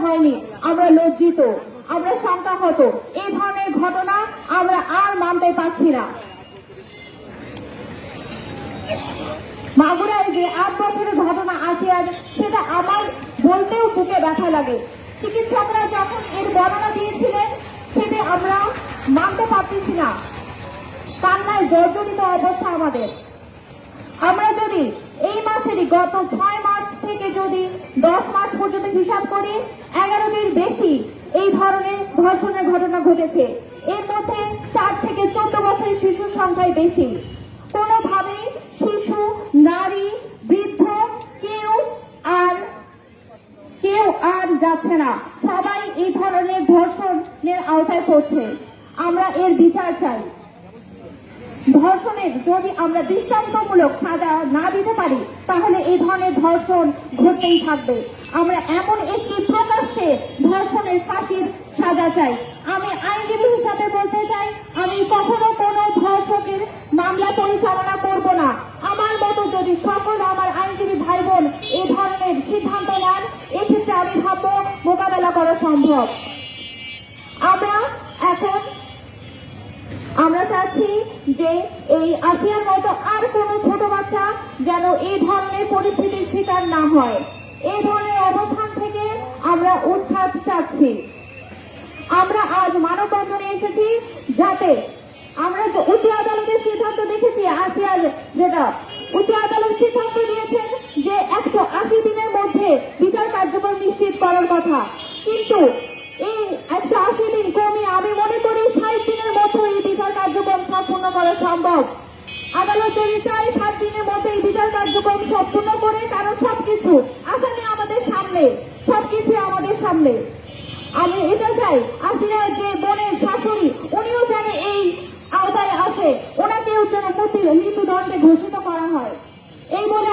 হয়নি, আমরা লজ্জিত, আমরা শঙ্কাহত। এই ধরনের ঘটনা আমরা আর মানতে পারছি না। মাগুরায় যে 8 বছরের ঘটনা আছে, আজ সেটা আমার বলতেও বুকে ব্যথা লাগে। চিকিৎসকরা যখন এর বর্ণনা দিয়েছিলেন সেটা আমরা মানতে পারতেছি না। কান্নায় জর্জরিত অবস্থা আমাদের। আমরা যদি এই মাসেরই গত 6 মার্চ থেকে যদি 10 মার্চ পর্যন্ত হিসাব করি, 11টির বেশি এই ধরনের ধর্ষণের ঘটনা ঘটেছে। এর মধ্যে 4 থেকে 14 বছরের শিশুর সংখ্যাই বেশি। কোনোভাবেই শিশু, নারী, বৃদ্ধ কেউ আর যাচ্ছে না। সবাই এই ধরনের ধর্ষণের আওতায় পড়ছে। আমরা এর বিচার চাই। ধর্ষণের যদি আমরা দৃষ্টান্তমূলক সাজা না দিতে পারি, তাহলে এই ধরনের ধর্ষণ ঘটতেই থাকবে। আমরা এমন একটি প্রকাশ্যে ধর্ষণের ফাঁসির সাজা চাই। আমি আইনজীবী হিসাবে বলতে চাই, আমি কখনো কোনো ধর্ষকের মামলা পরিচালনা করব না। আমার মতো যদি সকল আমার আইনজীবী ভাই বোন এই ধরনের সিদ্ধান্ত নেন, এক্ষেত্রে আমি ভাববো মোকাবেলা করা সম্ভব। আমরা চাচ্ছি যে এই আসিয়ার মতো আর কোনো ছোট বাচ্চা যেন এই ধরনের পরিস্থিতির শিকার না হয়। এই ধরনের অবস্থান থেকে আমরা উৎখাত চাচ্ছি। আমরা আজ মানববন্ধনে এসেছি যাতে আমরা উচ্চ আদালতের সিদ্ধান্ত দেখেছি, আসিয়ার যেটা উচ্চ আদালত সিদ্ধান্ত দিয়েছেন যে 180 দিনের মধ্যে বিচার কার্যক্রম নিশ্চিত করার কথা, কিন্তু এই 180 দিন কমিয়ে আমি মনে করি 60 দিনের মধ্যে এই বিচার কার্যক্রম সম্পূর্ণ করা সম্ভব। আদালত যদি চাই 7 দিনের মধ্যে এই বিচার কার্যক্রম সম্পূর্ণ করে, কারণ সবকিছু আসামি আমাদের সামনে, সবকিছু আমাদের সামনে। আমি এটা চাই আসিয়ার যে বোনের শাশুড়ি, উনিও যেন এই আওতায় আসে, ওনাকেও যেন মৃত্যুদণ্ডে ঘোষিত করা হয়। এই বলে